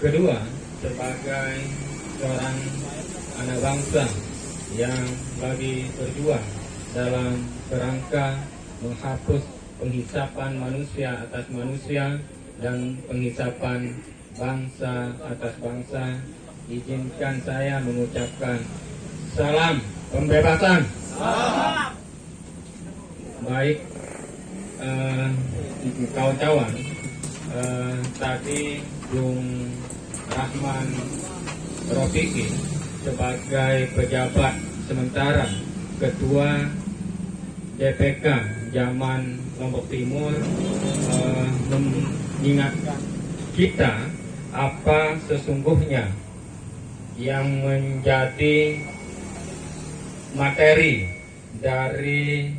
Kedua, sebagai seorang anak bangsa yang lagi berjuang dalam kerangka menghapus penghisapan manusia atas manusia dan penghisapan bangsa atas bangsa, izinkan saya mengucapkan salam pembebasan. Baik, kawan-kawan, tadi Bung Rahman Rofiki sebagai pejabat sementara Ketua DPK zaman Lombok Timur mengingatkan kita apa sesungguhnya yang menjadi materi dari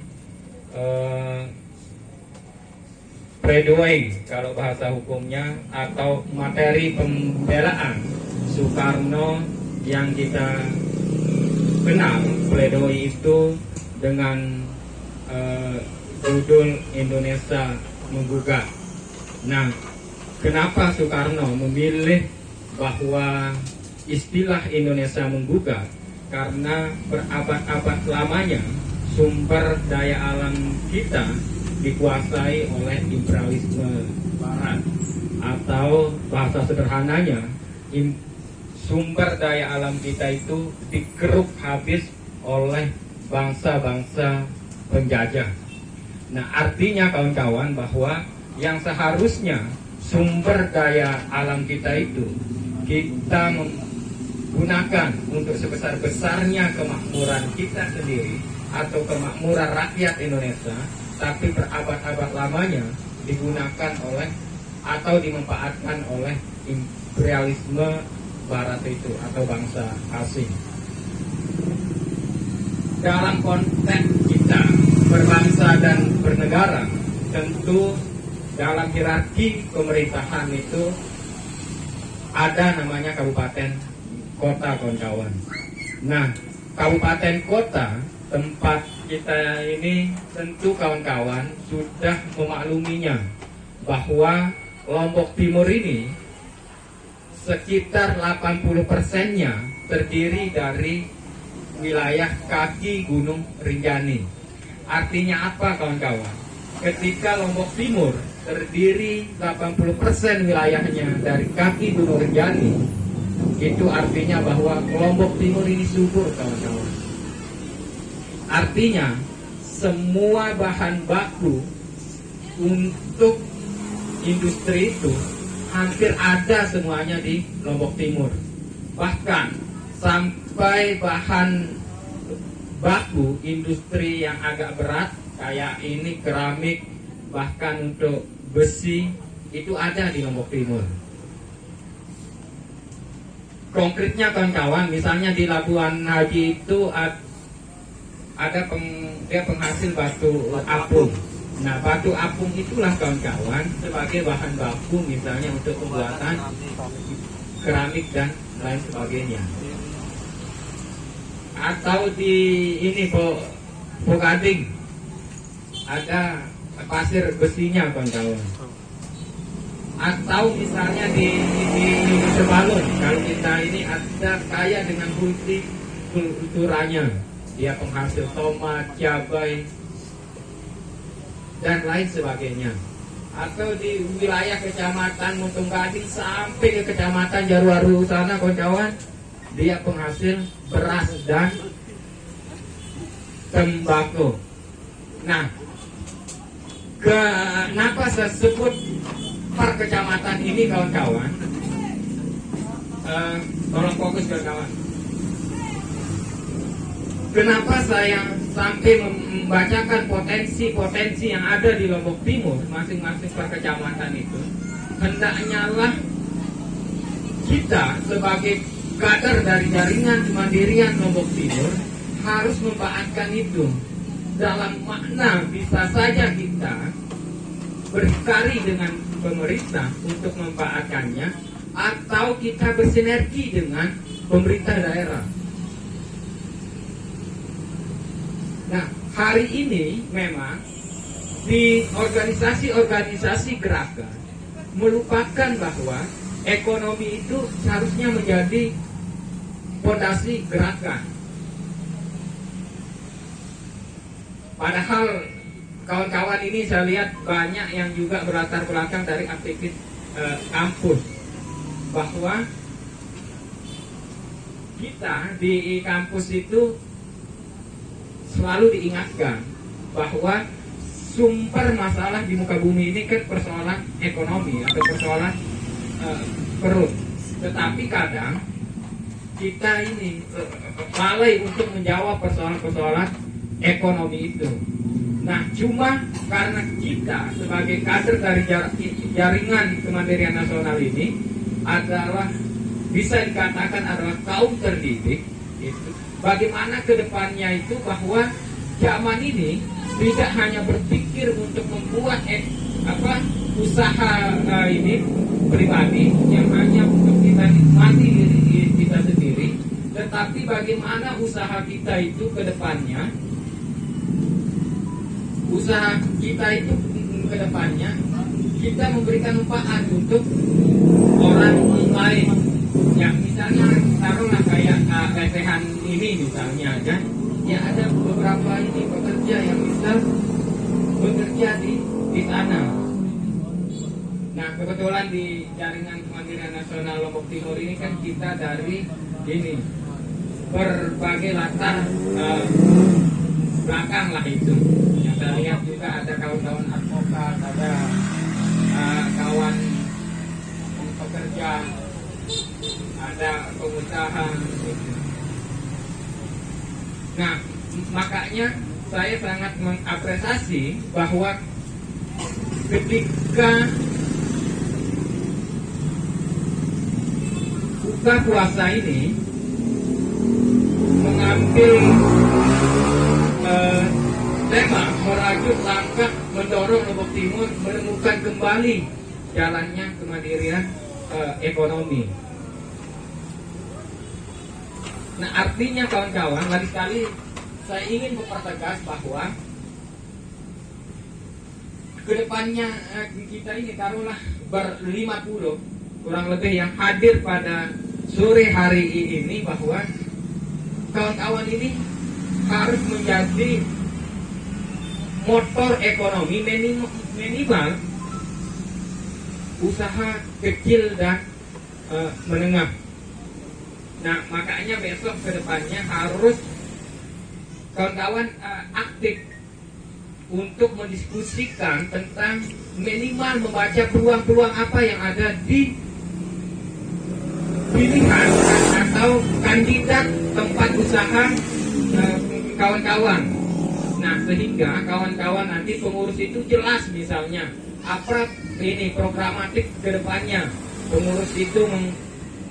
pledoi kalau bahasa hukumnya, atau materi pembelaan Soekarno yang kita kenal pledoi itu dengan judul Indonesia Menggugat. Nah, kenapa Soekarno memilih bahwa istilah Indonesia Menggugat? Karena berabad-abad lamanya sumber daya alam kita dikuasai oleh imperialisme Barat, atau bahasa sederhananya sumber daya alam kita itu dikeruk habis oleh bangsa-bangsa penjajah. Nah, artinya kawan-kawan bahwa yang seharusnya sumber daya alam kita itu kita gunakan untuk sebesar-besarnya kemakmuran kita sendiri atau kemakmuran rakyat Indonesia, tapi berabad-abad lamanya digunakan oleh atau dimanfaatkan oleh imperialisme Barat itu atau bangsa asing. Dalam konteks kita berbangsa dan bernegara, tentu dalam hierarki pemerintahan itu ada namanya kabupaten kota, kawan-kawan. Nah, kabupaten kota tempat kita ini tentu kawan-kawan sudah memakluminya bahwa Lombok Timur ini sekitar 80%-nya terdiri dari wilayah kaki Gunung Rinjani. Artinya apa, kawan-kawan? Ketika Lombok Timur terdiri 80% wilayahnya dari kaki Gunung Rinjani, itu artinya bahwa Lombok Timur ini subur, kawan-kawan. Artinya semua bahan baku untuk industri itu hampir ada semuanya di Lombok Timur. Bahkan sampai bahan baku industri yang agak berat kayak ini keramik, bahkan untuk besi itu ada di Lombok Timur. Konkretnya kawan-kawan, misalnya di Labuan Haji itu ada dia penghasil batu apung. Nah, batu apung itulah kawan-kawan sebagai bahan baku misalnya untuk pembuatan keramik dan lain sebagainya. Atau di ini Pogading ada pasir besinya, kawan-kawan. Atau misalnya di Sebalun, kalau kita ini ada kaya dengan kulturanya, dia penghasil tomat, cabai dan lain sebagainya. Atau di wilayah kecamatan Mutung Gading sampai ke kecamatan Jarwaru sana, kawan-kawan, dia penghasil beras dan tembakau. Nah, kenapa saya sebut per kecamatan ini, kawan-kawan? Tolong fokus, kawan-kawan. Kenapa saya sampai membacakan potensi-potensi yang ada di Lombok Timur, masing-masing per kecamatan itu? Hendaknya lah kita sebagai kader dari jaringan kemandirian Lombok Timur harus memanfaatkan itu. Dalam makna bisa saja kita berkari dengan pemerintah untuk memanfaatkannya, atau kita bersinergi dengan pemerintah daerah. Nah, hari ini memang di organisasi-organisasi gerakan melupakan bahwa ekonomi itu seharusnya menjadi fondasi gerakan. Padahal kawan-kawan ini saya lihat banyak yang juga berlatar belakang dari aktivis kampus, bahwa kita di kampus itu selalu diingatkan bahwa sumber masalah di muka bumi ini kan persoalan ekonomi atau persoalan perut. Tetapi kadang kita ini lalai untuk menjawab persoalan-persoalan ekonomi itu. Nah, cuma karena kita sebagai kader dari jaringan Kemandirian Nasional ini adalah bisa dikatakan adalah kaum terdidik, itu bagaimana kedepannya itu bahwa zaman ini tidak hanya berpikir untuk membuat usaha ini pribadi yang hanya untuk kita nikmati diri kita sendiri, tetapi bagaimana usaha kita itu kedepannya, kita memberikan manfaat untuk orang lain. Yang misalnya taruhlah kayak lesehan ini misalnya aja, ya ada beberapa ini pekerja yang bisa bekerja di sana. Nah, kebetulan di jaringan Kemandirian Nasional Lombok Timur ini kan kita dari ini berbagai latar belakang lah itu. Yang saya lihat juga ada kawan-kawan advokat, ada kawan pekerja, ada pengusaha. Nah, makanya saya sangat mengapresiasi bahwa ketika buka puasa ini mengambil tema merajut langkah mendorong Lombok Timur menemukan kembali jalannya kemandirian ekonomi. Nah, artinya kawan-kawan, lagi sekali saya ingin mempertegas bahwa kedepannya kita ini taruhlah ber-50 kurang lebih yang hadir pada sore hari ini, bahwa kawan-kawan ini harus menjadi motor ekonomi minimal usaha kecil dan menengah. Nah, makanya besok kedepannya harus kawan-kawan aktif untuk mendiskusikan tentang minimal membaca peluang-peluang apa yang ada di pilihan atau kandidat tempat usaha kawan-kawan. Nah, sehingga kawan-kawan nanti pengurus itu jelas misalnya apa ini programatik ke depannya. Pengurus itu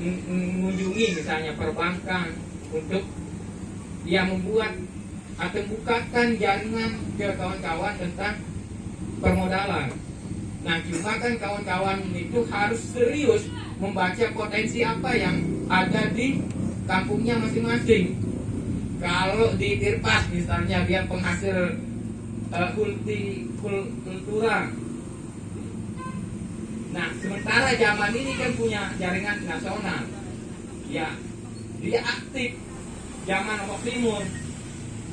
mengunjungi misalnya perbankan untuk dia membuat atau bukakan jaringan ke kawan-kawan tentang permodalan. Nah, cuma kan kawan-kawan itu harus serius membaca potensi apa yang ada di kampungnya masing-masing. Kalau di Tirpas misalnya dia penghasil kultura. Nah, sementara zaman ini kan punya jaringan nasional. Ya, dia aktif zaman Lombok Timur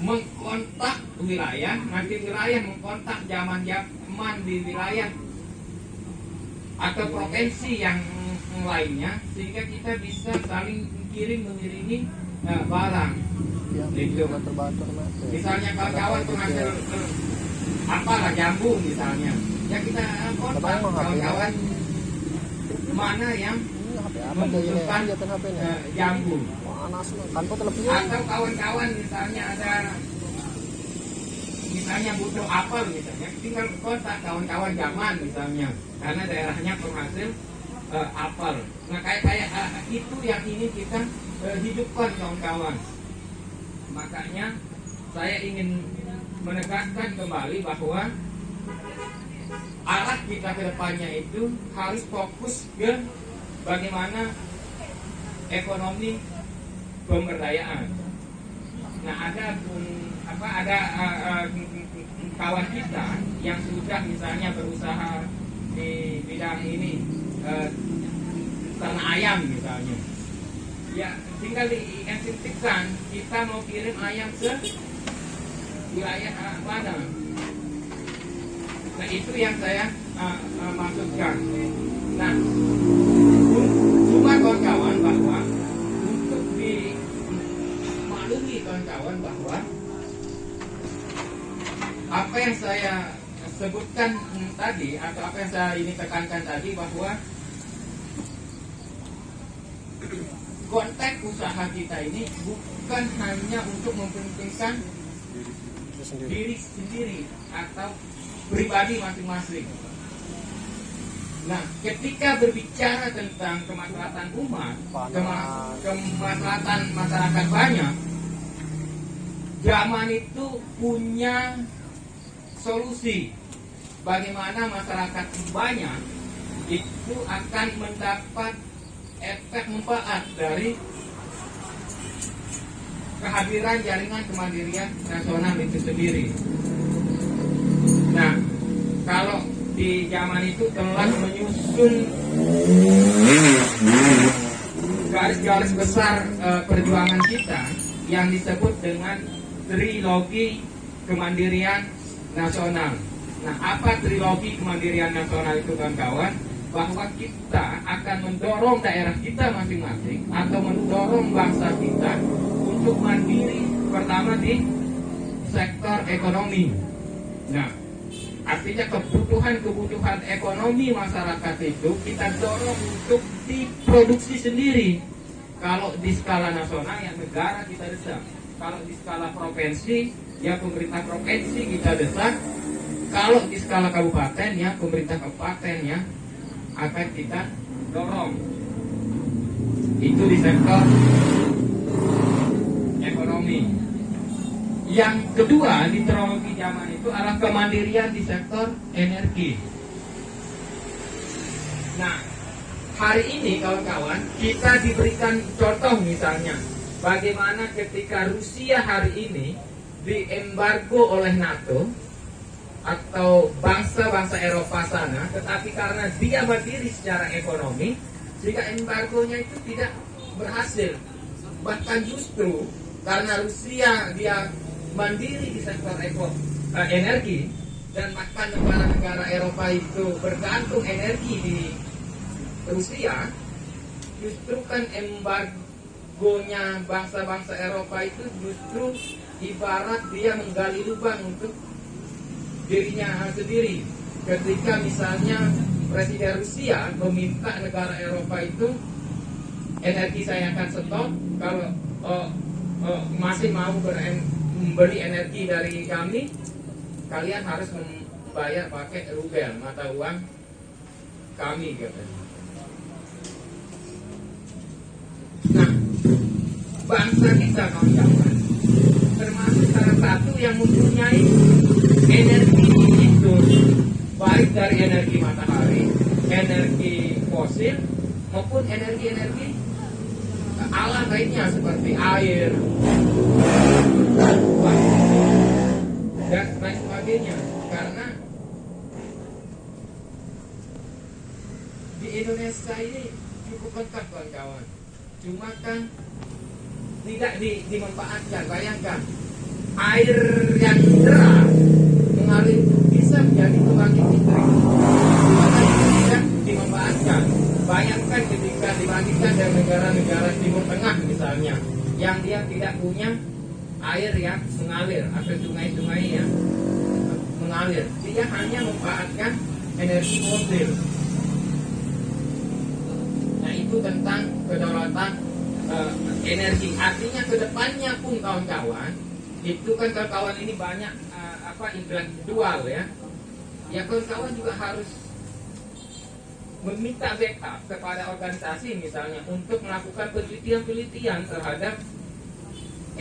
mengkontak wilayah, nanti wilayah mengkontak zaman di wilayah atau provinsi yang lainnya, sehingga kita bisa saling kirim mengirimi barang. Gitu. Misalnya kawan-kawan penghasil apalah jambu misalnya, ya kita kontak kawan-kawan mana yang membutuhkan jambu. Atau kawan-kawan misalnya butuh apel misalnya, tinggal kontak kawan-kawan zaman misalnya, karena daerahnya penghasil apel. Nah, kayak itu yang ini kita hidupkan kawan-kawan. Makanya saya ingin menegaskan kembali bahwa arah kita ke depannya itu harus fokus ke bagaimana ekonomi pemberdayaan. Nah, ada kawan kita yang sudah misalnya berusaha di bidang ini ternak ayam misalnya, ya tinggal diinstruksikan kita mau kirim ayam ke wilayah mana. Nah itu yang saya maksudkan. Nah cuma kawan-kawan bahwa untuk dimaklumi kawan-kawan bahwa apa yang saya sebutkan tadi atau apa yang saya ini tekankan tadi bahwa konteks usaha kita ini bukan hanya untuk mempentingkan diri sendiri atau pribadi masing-masing. Nah, ketika berbicara tentang kemaslahatan umat, kemaslahatan masyarakat banyak, zaman itu punya solusi bagaimana masyarakat banyak itu akan mendapat efek manfaat dari kehadiran jaringan kemandirian nasional itu sendiri. Nah, kalau di zaman itu telah menyusun garis-garis besar perjuangan kita yang disebut dengan trilogi kemandirian nasional. Nah, apa trilogi kemandirian nasional itu kawan-kawan? Bahwa kita akan mendorong daerah kita masing-masing atau mendorong bangsa kita untuk mandiri pertama di sektor ekonomi. Nah, artinya kebutuhan ekonomi masyarakat itu kita dorong untuk diproduksi sendiri. Kalau di skala nasional ya negara kita desak. Kalau di skala provinsi ya pemerintah provinsi kita desak. Kalau di skala kabupaten ya pemerintah kabupaten ya akan kita dorong. Itu di sektor ekonomi. Yang kedua di teknologi zaman itu adalah kemandirian di sektor energi. Nah, hari ini kawan-kawan kita diberikan contoh misalnya bagaimana ketika Rusia hari ini diembargo oleh NATO atau bangsa-bangsa Eropa sana, tetapi karena dia berdiri secara ekonomi, sehingga embargonya itu tidak berhasil. Bahkan justru karena Rusia dia mandiri di sektor energi, dan bahkan negara-negara Eropa itu bergantung energi di Rusia, justru kan embargonya bangsa-bangsa Eropa itu justru ibarat dia menggali lubang untuk dirinya sendiri. Ketika misalnya Presiden Rusia meminta negara Eropa itu energi saya akan stop kalau masih mau membeli energi dari kami, kalian harus membayar pakai rubel mata uang kami katanya. Nah, bangsa kita kawan-kawan termasuk salah satu yang mempunyai energi itu baik dari energi matahari, energi fosil maupun energi-energi alam lainnya seperti air dan lain sebagainya. Karena di Indonesia ini cukup lengkap kawan-kawan, cuma kan tidak dimanfaatkan. Bayangkan air yang deras mengalir bisa menjadi pembangkit listrik, maka itu tidak dimanfaatkan. Bayangkan ketika dibandingkan dengan negara-negara Timur Tengah misalnya, yang dia tidak punya air yang mengalir atau sungai-sungai yang mengalir, dia hanya memanfaatkan energi fosil. Nah, itu tentang kedaulatan energi. Artinya kedepannya pun kawan-kawan, itu kan kawan-kawan ini banyak intelektual ya. Ya kawan-kawan juga harus meminta backup kepada organisasi misalnya untuk melakukan penelitian-penelitian terhadap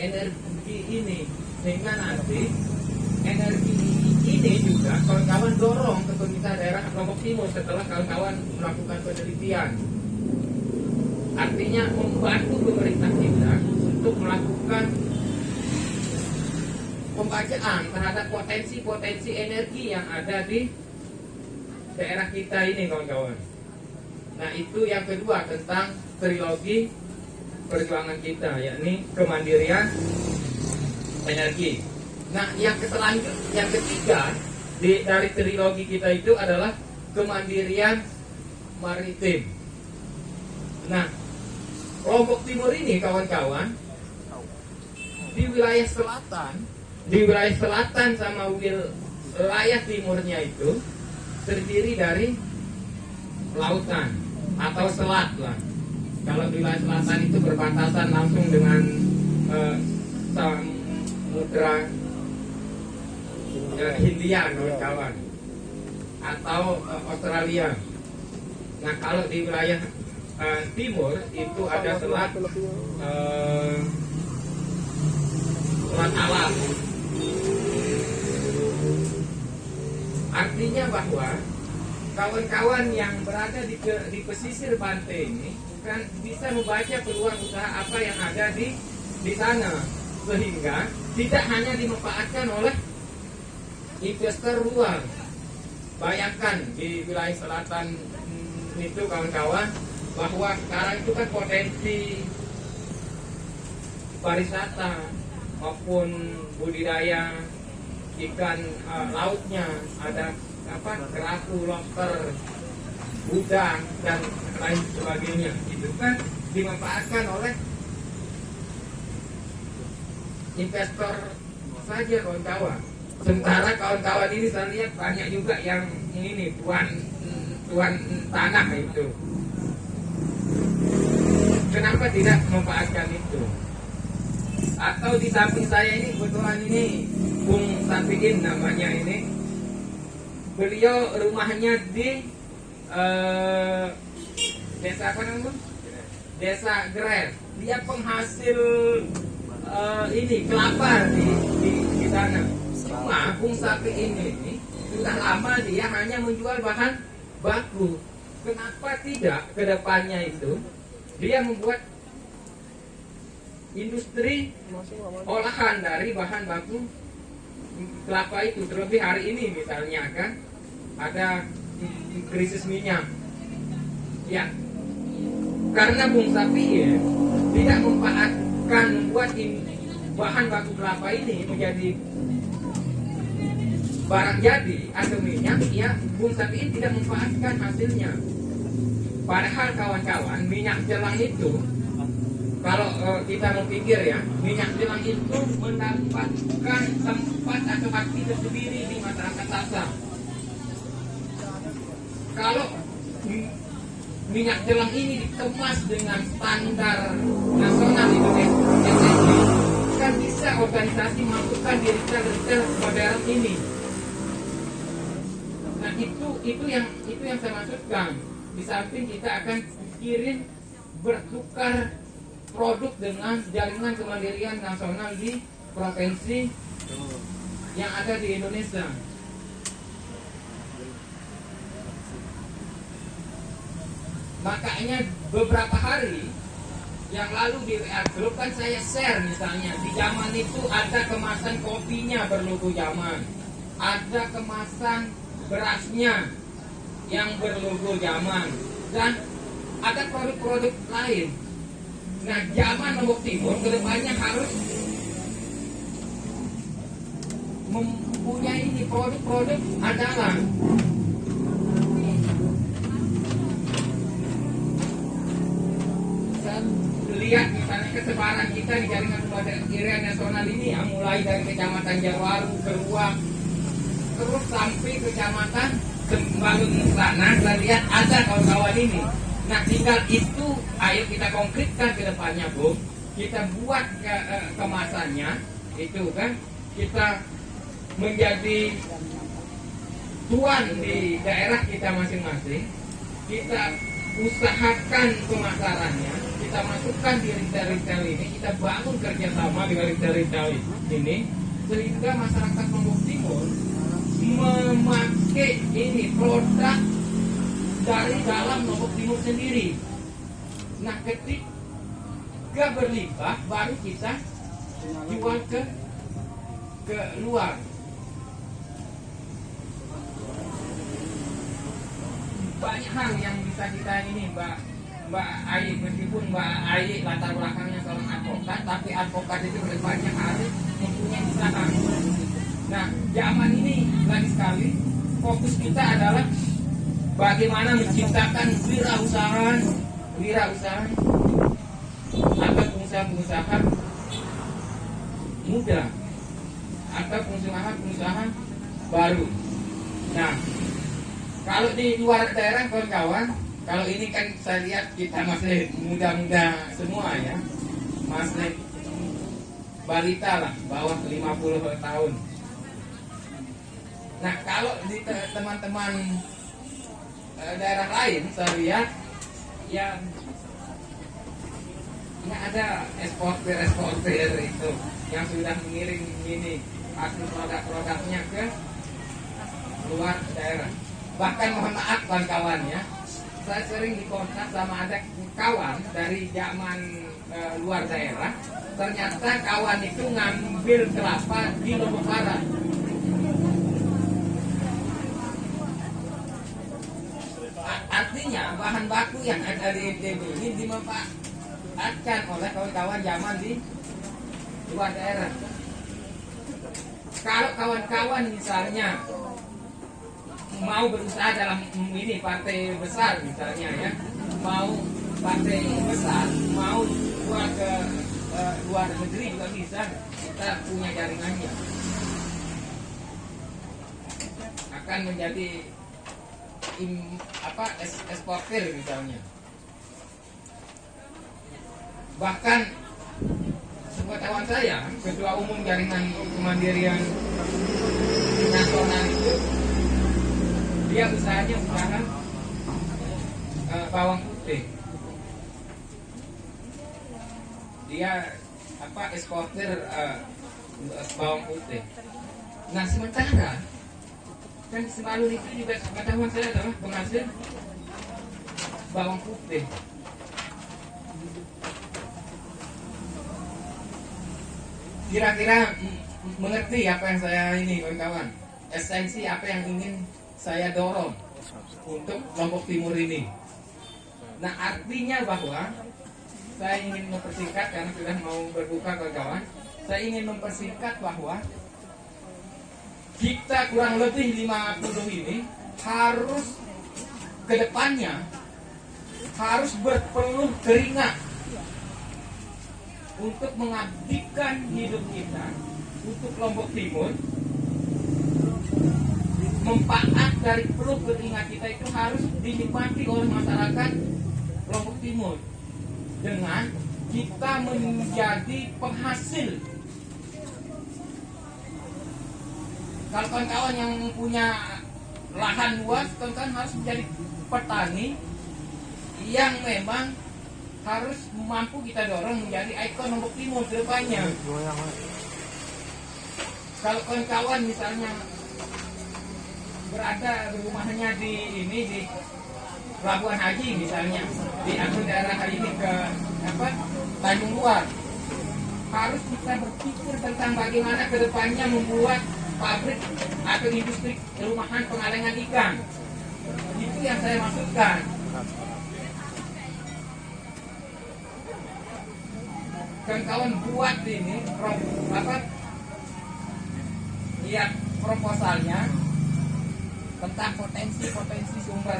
energi ini, sehingga nanti energi ini juga kawan-kawan dorong ke pemerintah daerah Lombok Timur setelah kawan-kawan melakukan penelitian. Artinya membantu pemerintah kita untuk melakukan pembacaan terhadap potensi-potensi energi yang ada di daerah kita ini kawan-kawan. Nah itu yang kedua tentang trilogi perjuangan kita, yakni kemandirian energi. Nah yang ketiga dari trilogi kita itu adalah kemandirian maritim. Nah Lombok Timur ini kawan-kawan, di wilayah selatan sama wilayah timurnya itu terdiri dari lautan atau selat lah. Kalau wilayah selatan itu berbatasan langsung dengan Samudra Hindia, kawan, atau Australia. Nah kalau di wilayah timur itu ada selat Selat Alam. Artinya bahwa kawan-kawan yang berada di pesisir pantai ini kan bisa membaca peluang usaha apa yang ada di sana, sehingga tidak hanya dimanfaatkan oleh investor luar. Bayangkan di wilayah selatan itu kawan-kawan, bahwa sekarang itu kan potensi pariwisata maupun budidaya ikan lautnya, ada kerapu, lobster, udang dan lain sebagainya, itu kan dimanfaatkan oleh investor saja kawan-kawan. Sementara kawan-kawan ini saya lihat banyak juga yang ini tuan tanah itu. Kenapa tidak memanfaatkan itu? Atau di samping saya ini kebetulan ini Bung Safiin namanya ini, beliau rumahnya di desa apa namanya? Desa Gres. Dia penghasil ini kelapa di sana. Cuma Bung Safiin ini sudah lama dia hanya menjual bahan baku. Kenapa tidak kedepannya itu dia membuat industri olahan dari bahan baku kelapa itu? Terlebih hari ini misalnya kan ada krisis minyak ya, karena Bung Safiin tidak memanfaatkan membuat bahan baku kelapa ini menjadi barang jadi atau minyak, ya Bung Safiin tidak memanfaatkan hasilnya. Padahal kawan-kawan, minyak jelang itu, kalau kita berpikir ya, minyak jelang itu mendapatkan tempat atau hati tersendiri di masyarakat Sasak. Kalau minyak jelang ini dikemas dengan standar nasional Indonesia, kan bisa organisasi masukkan di retail modern ini. Nah itu yang saya maksudkan. Di samping kita akan kirim bertukar produk dengan jaringan kemandirian nasional di provinsi yang ada di Indonesia. Makanya beberapa hari yang lalu di WA Group kan saya share, misalnya di zaman itu ada kemasan kopinya berlogo Zaman, ada kemasan berasnya yang berlogo Zaman, dan ada produk-produk lain. Nah, Zaman Lombok Timur kedepannya harus mempunyai ini produk-produk andalan. Saya lihat misalnya kesebaran kita di jaringan kemandirian nasional ini yang mulai dari Kecamatan Jarwaru, Keruak, terus sampai Kecamatan Sembalun sana, saya lihat ada kawan-kawan ini. Nah tinggal itu, ayo kita konkretkan ke depannya, Bu. Kita buat kemasannya, itu kan kita menjadi tuan di daerah kita masing-masing. Kita usahakan pemasarannya, kita masukkan di retail-retail ini, kita bangun kerjasama dengan retail-retail ini, sehingga masyarakat Lombok Timur memakai ini produk dari dalam Lombok Timur sendiri. Nah ketika berlimpah baru kita jual ke luar. banyak hal yang bisa kita ini Mbak Ayi, meskipun Mbak Ayi latar belakangnya seorang advokat, tapi advokat itu berbanyak harus mempunyai usaha. Nah, zaman ini lagi sekali fokus kita adalah bagaimana menciptakan wirausaha atau pengusaha muda atau pengusaha baru. Nah, kalau di luar daerah kawan-kawan, kalau ini kan saya lihat kita masih muda-muda semua ya, masih balita lah, bawah 50 tahun. Nah, kalau di teman-teman daerah lain saya lihat yang ada eksportir itu yang sudah mengirim ini hasil produk-produknya ke luar daerah. Bahkan mohon maaf kawan-kawan ya, saya sering dikontak sama ada kawan dari zaman luar daerah. Ternyata kawan itu ngambil kelapa di Lombok Barat. Artinya bahan baku yang ada di NTB ini dimanfaatkan oleh kawan-kawan zaman di luar daerah. Kalau kawan-kawan misalnya mau berusaha dalam ini partai besar misalnya ya, mau partai besar, mau keluar ke luar negeri juga bisa, kita punya jaringannya, akan menjadi eksportir misalnya. Bahkan sepengetahuan saya, ketua umum jaringan kemandirian nasional itu dia usaha bawang putih. Dia eksportir bawang putih. Nah, sementara kan selalu itu juga pengetahuan saya adalah penghasil bawang putih. Kira-kira mengerti apa yang saya ini kawan-kawan, esensi apa yang ingin saya dorong untuk Lombok Timur ini. Nah, artinya bahwa saya ingin mempersingkat karena sudah mau berbuka kawan-kawan. Saya ingin mempersingkat bahwa kita kurang lebih 50 ini harus kedepannya harus berpeluh keringat untuk mengabdikan hidup kita untuk Lombok Timur. Manfaat dari peluh keringat kita itu harus dinikmati oleh masyarakat Lombok Timur dengan kita menjadi penghasil. Kalau kawan-kawan yang punya lahan luas, kawan-kawan harus menjadi petani yang memang harus mampu kita dorong menjadi ikon Lombok Timur ke depannya. Kalau kawan-kawan misalnya berada rumahnya di Pelabuhan Haji misalnya, di daerah ini ke Tanjung Luar, harus kita berpikir tentang bagaimana ke depannya membuat pabrik atau industri rumahan pengalengan ikan. Itu yang saya maksudkan. Kawan-kawan buat ini lihat proposalnya tentang potensi sumber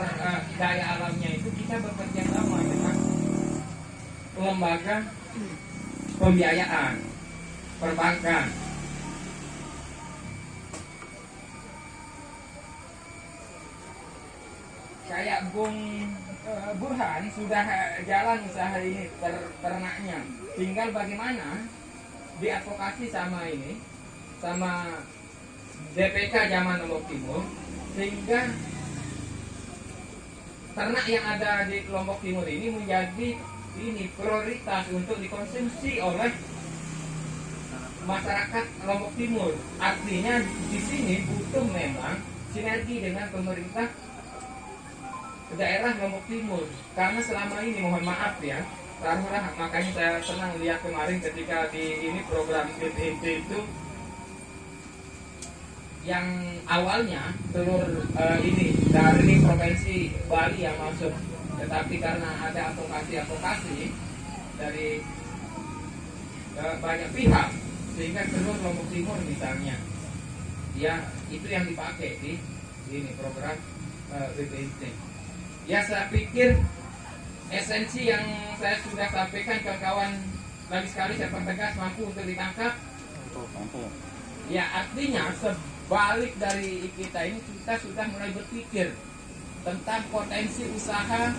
daya alamnya itu. Kita bekerja sama dengan lembaga pembiayaan, perbankan. Kayak Bung Burhan sudah jalan usaha ini ternaknya. Tinggal bagaimana diadvokasi sama DPK zaman Lombok Timur, sehingga ternak yang ada di Lombok Timur ini menjadi prioritas untuk dikonsumsi oleh masyarakat Lombok Timur. Artinya di sini butuh memang sinergi dengan pemerintah daerah Lombok Timur, karena selama ini mohon maaf ya, taruhlah, makanya saya senang lihat kemarin ketika di ini program itu yang awalnya telur ini dari provinsi Bali yang masuk, tetapi karena ada advokasi dari banyak pihak sehingga telur Lombok Timur misalnya ya itu yang dipakai di ini program BPNT. Ya saya pikir esensi yang saya sudah sampaikan kawan-kawan lagi sekali saya pertegas mampu untuk ditangkap. Ya artinya sebalik dari kita ini kita sudah mulai berpikir tentang potensi usaha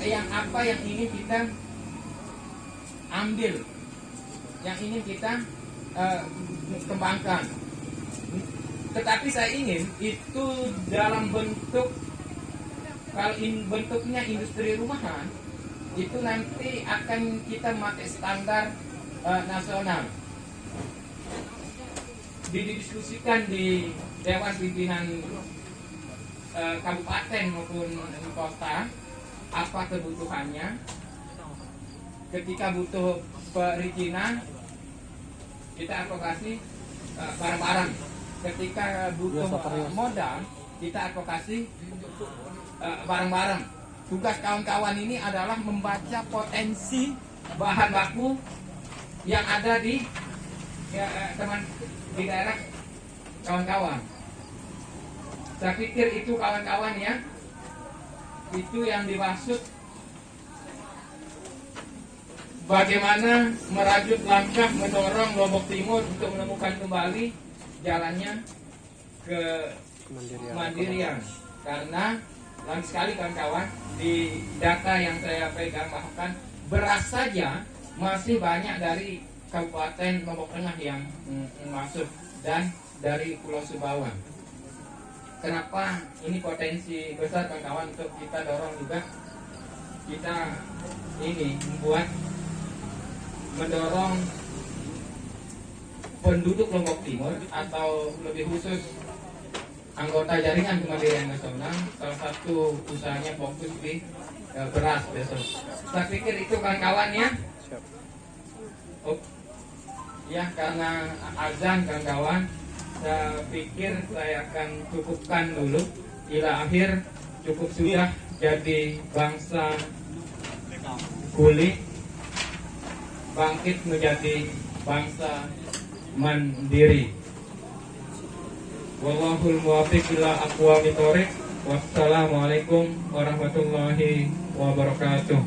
yang apa yang ingin kita ambil, yang ingin kita kembangkan. Tetapi saya ingin itu dalam bentuk, kalau bentuknya industri rumahan, itu nanti akan kita memakai standar nasional. Didiskusikan di Dewan Pimpinan Kabupaten maupun kota apa kebutuhannya. Ketika butuh perizinan, kita advokasi barang-barang. Ketika butuh modal, kita advokasi barang-barang. Tugas kawan-kawan ini adalah membaca potensi bahan baku yang ada di di daerah kawan-kawan. Saya pikir itu kawan-kawan ya, itu yang dimaksud bagaimana merajut langkah mendorong Lombok Timur untuk menemukan kembali jalannya ke mandirian. Karena lagi sekali kawan-kawan, di data yang saya pegang bahkan beras saja masih banyak dari Kabupaten Lombok Tengah yang masuk dan dari Pulau Sumbawa. Kenapa ini potensi besar kawan-kawan untuk kita dorong juga, kita ini mendorong penduduk Lombok Timur atau lebih khusus anggota jaringan kemandirian nasional, salah satu usahanya fokus di beras besok. Saya pikir itu kawan-kawan ya. Oh, ya karena azan kawan-kawan, saya pikir saya akan cukupkan dulu. Ila akhir cukup sudah jadi bangsa kulit, bangkit menjadi bangsa mandiri. Wallahul muwaffiq ila aqwamit thoriq. Wassalamualaikum warahmatullahi wabarakatuh.